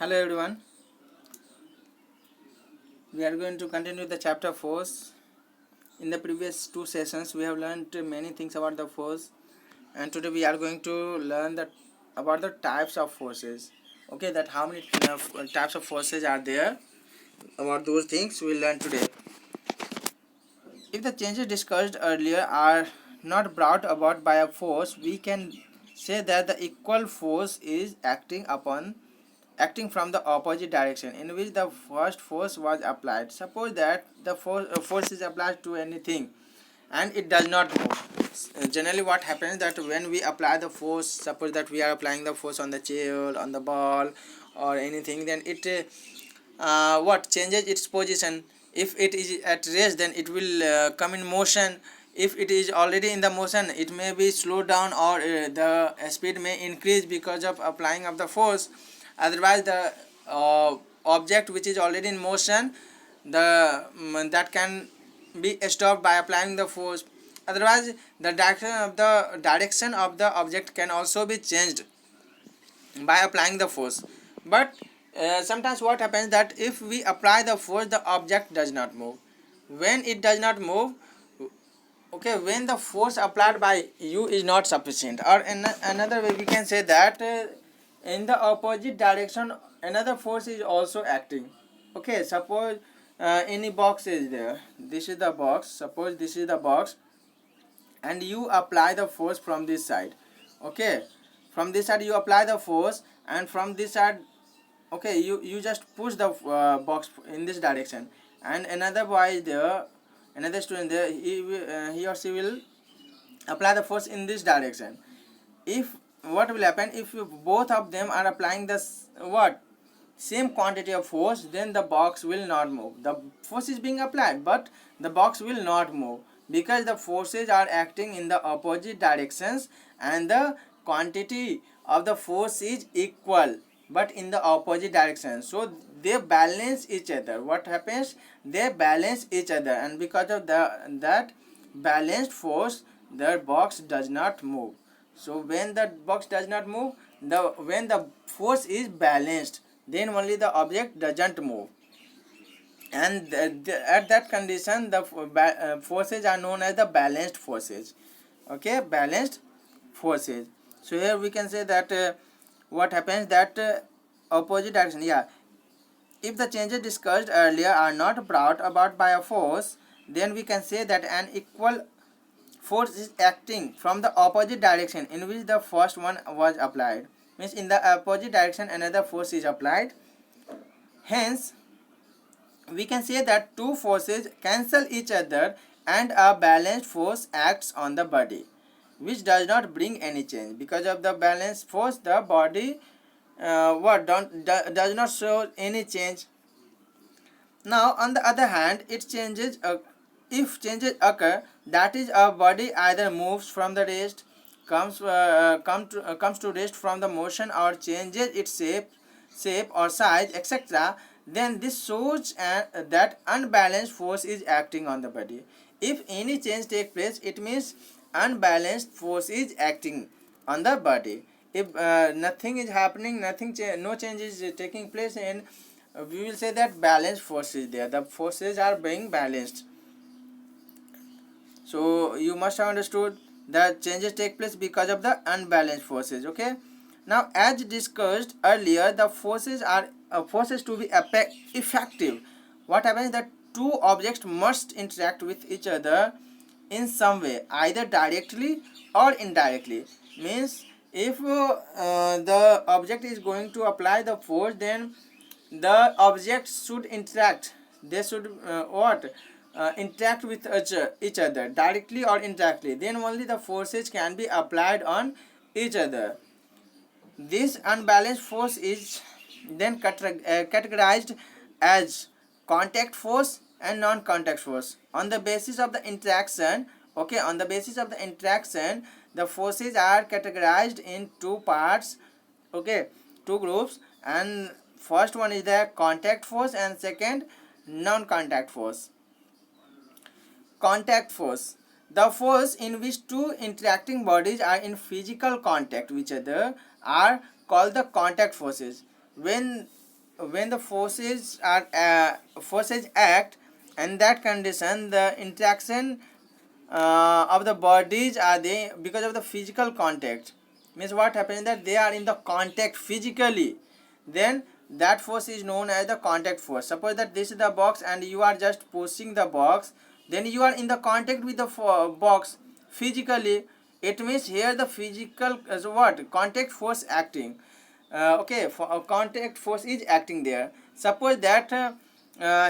Hello everyone, we are going to continue the chapter force. In the previous two sessions we have learned many things about the force, and today we are going to learn about the types of forces. Okay, that how many types of forces are there, about those things we will learn today. If the changes discussed earlier are not brought about by a force, we can say that the equal force is acting from the opposite direction in which the first force was applied. Suppose that the force is applied to anything and it does not move. Generally what happens that when we apply the force, suppose that we are applying the force on the chair, on the ball or anything, then it what changes its position. If it is at rest, then it will come in motion. If it is already in the motion, it may be slowed down, or the speed may increase because of applying of the force. Otherwise the object which is already in motion, that can be stopped by applying the force. Otherwise the direction of the object can also be changed by applying the force. But sometimes what happens that if we apply the force, the object does not move. When it does not move, okay, when the force applied by you is not sufficient, or in another way we can say that in the opposite direction another force is also acting. Okay, suppose any box is there, this is the box, suppose this is the box, and you apply the force from this side. Okay, from this side you apply the force, and from this side, okay, you just push the box in this direction, and another boy is there, another student there, he or she will apply the force in this direction. If what will happen, if both of them are applying this what same quantity of force, then the box will not move. The force is being applied, but the box will not move because the forces are acting in the opposite directions, and the quantity of the force is equal but in the opposite direction, so they balance each other. What happens, they balance each other, and because of that balanced force, the box does not move. So when the box does not move, when the force is balanced, then only the object doesn't move. And at that condition the forces are known as the balanced forces. Okay, balanced forces. So here we can say that what happens that opposite direction, yeah, if the changes discussed earlier are not brought about by a force, then we can say that an equal force is acting from the opposite direction in which the first one was applied. Means in the opposite direction another force is applied. Hence we can say that two forces cancel each other and a balanced force acts on the body, which does not bring any change. Because of the balanced force, the body does not show any change. Now on the other hand, if changes occur, that is a body either moves from the rest, comes to rest from the motion, or changes its shape or size, etc., then this shows that unbalanced force is acting on the body. If any change takes place, it means unbalanced force is acting on the body. If nothing is happening, no change is taking place, and we will say that balanced force is there, the forces are being balanced. So you must have understood that changes take place because of the unbalanced forces. Okay, now as discussed earlier, the forces are forces to be effective. What happens that two objects must interact with each other in some way, either directly or indirectly. Means if the object is going to apply the force, then the objects should interact, they should interact with each other directly or indirectly, then only the forces can be applied on each other. This unbalanced force is then categorized as contact force and non-contact force. On the basis of the interaction, okay, on the basis of the interaction, the forces are categorized in two parts, okay, two groups, and first one is the contact force and second non-contact force. Contact force, the force in which two interacting bodies are in physical contact with each other, are called the contact forces. When when the forces act, and that condition the interaction of the bodies are they because of the physical contact. Means what happens that they are in the contact physically, then that force is known as the contact force. Suppose that this is the box and you are just pushing the box, then you are in the contact with the box physically. It means here the physical what contact force acting. Okay, for contact force is acting there. Suppose that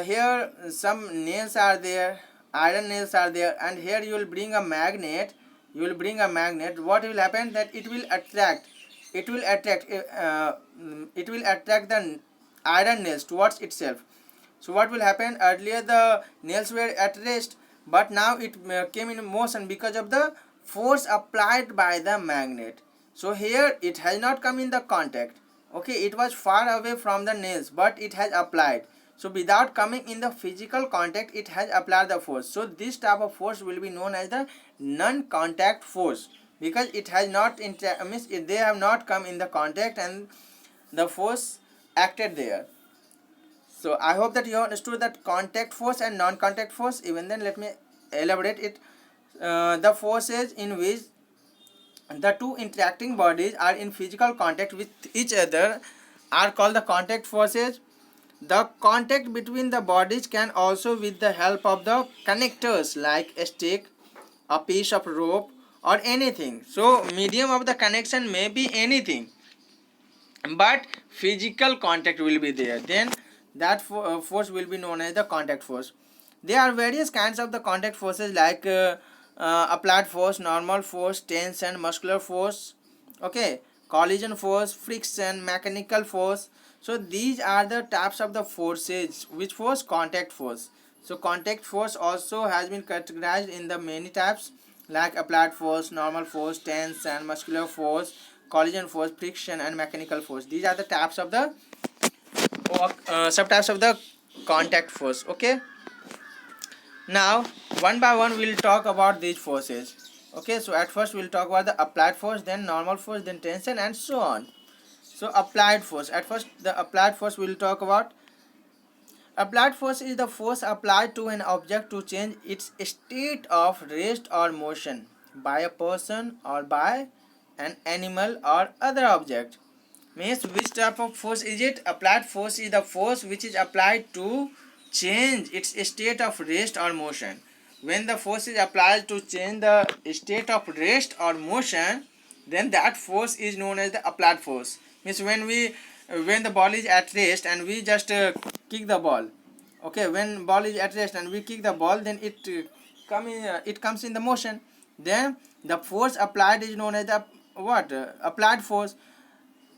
here some nails are there, iron nails are there, and here you will bring a magnet. What will happen that it will attract, it will attract it will attract the iron nails towards itself. So what will happen, earlier the nails were at rest, but now it came in motion because of the force applied by the magnet. So here it has not come in the contact. Okay, it was far away from the nails, but it has applied. So without coming in the physical contact, it has applied the force. So this type of force will be known as the non-contact force, because it has not means they have not come in the contact and the force acted there. So I hope that you have understood that contact force and non-contact force. Even then, let me elaborate it. The forces in which the two interacting bodies are in physical contact with each other are called the contact forces. The contact between the bodies can also with the help of the connectors like a stick, a piece of rope, or anything. So medium of the connection may be anything, but physical contact will be there, then that force will be known as the contact force. There are various kinds of the contact forces like applied force, normal force, tension, muscular force, okay, collision force, friction, mechanical force. So these are the types of the forces. Which force? Contact force. So contact force also has been categorized in the many types like applied force, normal force, tension, muscular force, collision force, friction, and mechanical force. These are the types of the subtypes of the contact force. Okay, now one by one we'll talk about these forces. Okay, so at first we'll talk about the applied force, then normal force, then tension, and so on. So applied force, at first the applied force we'll talk about. Applied force is the force applied to an object to change its state of rest or motion by a person or by an animal or other object. Means which type of force is it? Applied force is the force which is applied to change its state of rest or motion. When the force is applied to change the state of rest or motion, then that force is known as the applied force. Means when the ball is at rest and we just kick the ball. Okay, when ball is at rest and we kick the ball, then it comes in the motion. Then the force applied is known as the what? Applied force.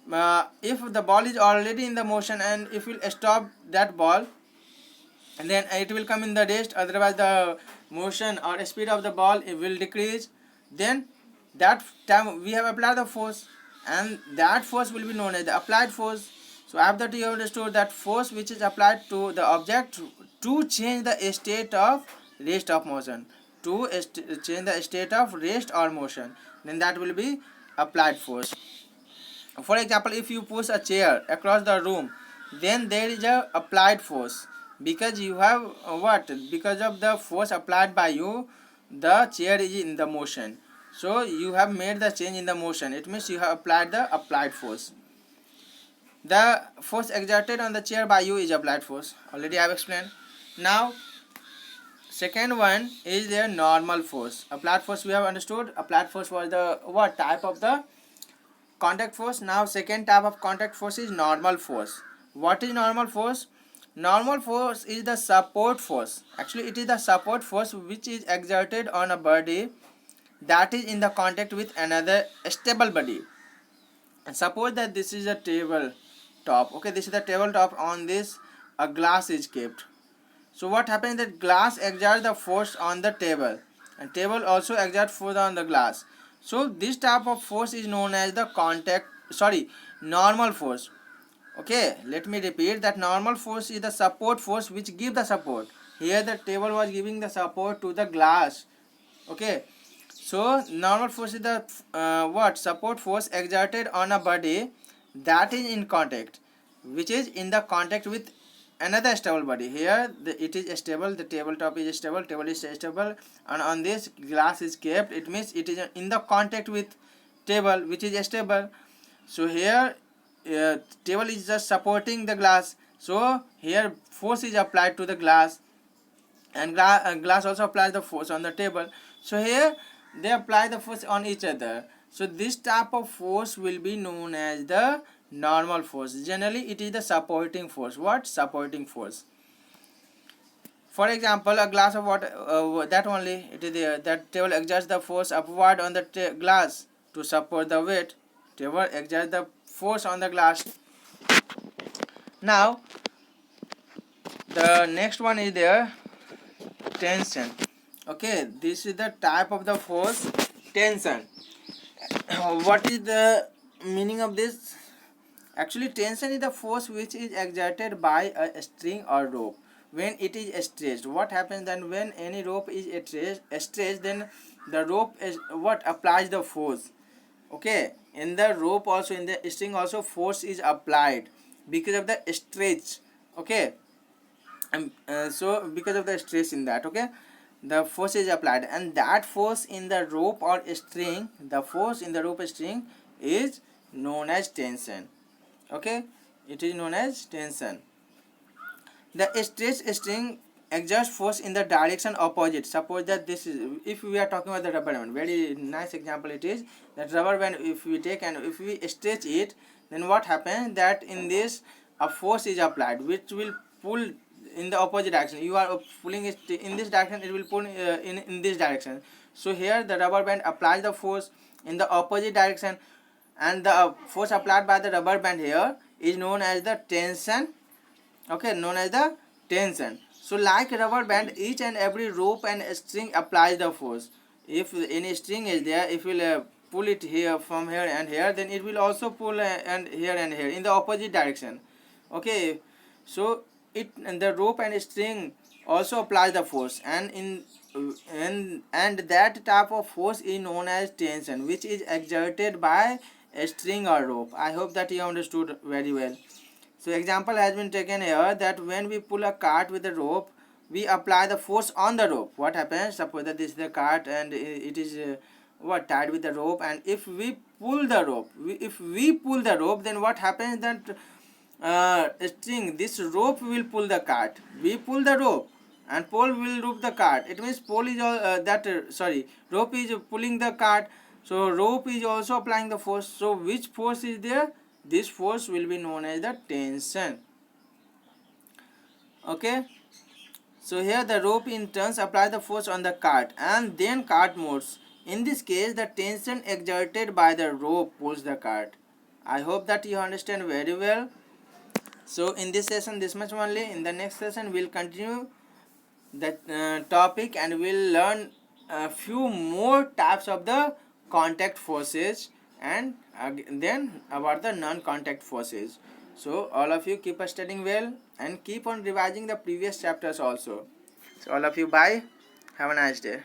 If the ball is already in the motion and if we'll stop that ball, and then it will come in the rest, otherwise the motion or speed of the ball it will decrease, then that time we have applied the force, and that force will be known as the applied force. So after that you understood that force which is applied to the object to change the state of rest of motion, to change the state of rest or motion, then that will be applied force. For example, if you push a chair across the room, then there is a applied force, because you have what? Because of the force applied by you, the chair is in the motion. So you have made the change in the motion. It means you have applied the applied force. The force exerted on the chair by you is applied force. Already I have explained. Now, second one is the normal force. Applied force we have understood. Applied force was the what type of the contact force. Now second type of contact force is normal force. What is normal force? Normal force is the support force. Actually it is the support force which is exerted on a body that is in the contact with another stable body. And suppose that this is a table top. Okay, this is the table top. On this a glass is kept. So what happens that glass exerts the force on the table, and table also exerts force on the glass. So this type of force is known as the normal force. Okay, let me repeat that normal force is the support force which give the support. Here the table was giving the support to the glass. Okay, so normal force is the support force exerted on a body that is in contact. which is in the contact with another stable body. Here it is stable, the tabletop is stable, table is stable, and on this glass is kept. It means it is in the contact with table which is stable. So here table is just supporting the glass, so here force is applied to the glass, and glass also applies the force on the table. So here they apply the force on each other. So this type of force will be known as the normal force. Generally it is the supporting force. What? Supporting force. For example, a glass of water, that only it is there, that table exerts the force upward on the glass to support the weight. Table exerts the force on the glass. Now the next one is there, tension. Okay, this is the type of the force, tension. What is the meaning of this? Actually, tension is the force which is exerted by a string or rope when it is stretched. What happens then when any rope is stretched, then the rope is what applies the force. Okay, in the rope also, in the string also, force is applied because of the stretch. Okay, so because of the stress in that, okay, the force is applied, and that force in the rope or string, the force in the rope string is known as tension. Okay, it is known as tension. The stretched string exerts force in the direction opposite. Suppose that this is, if we are talking about the rubber band, very nice example it is, that rubber band, if we take and if we stretch it, then what happens, that in this a force is applied which will pull in the opposite direction. You are pulling it in this direction, it will pull in this direction. So here the rubber band applies the force in the opposite direction, and the force applied by the rubber band here is known as the tension. Okay, known as the tension. So like rubber band, each and every rope and string applies the force. If any string is there, if we will pull it here from here and here, then it will also pull and here in the opposite direction. Okay, so it, and the rope and string also applies the force, and and that type of force is known as tension, which is exerted by a string or rope. I hope that you understood very well. So example has been taken here, that when we pull a cart with a rope, we apply the force on the rope. What happens? Suppose that this is the cart and it is what, tied with the rope, and if we pull the rope, if we pull the rope, then what happens, that string, this rope will pull the cart. We pull the rope and pole will rope the cart. It means pole is rope is pulling the cart. So rope is also applying the force. So which force is there? This force will be known as the tension. Okay, so here the rope in turns apply the force on the cart, and then cart moves. In this case, the tension exerted by the rope pulls the cart. I hope that you understand very well. So in this session this much only. In the next session we'll continue the topic, and we'll learn a few more types of the contact forces, and then about the non-contact forces. So all of you keep studying well and keep on revising the previous chapters also. So all of you, bye, have a nice day.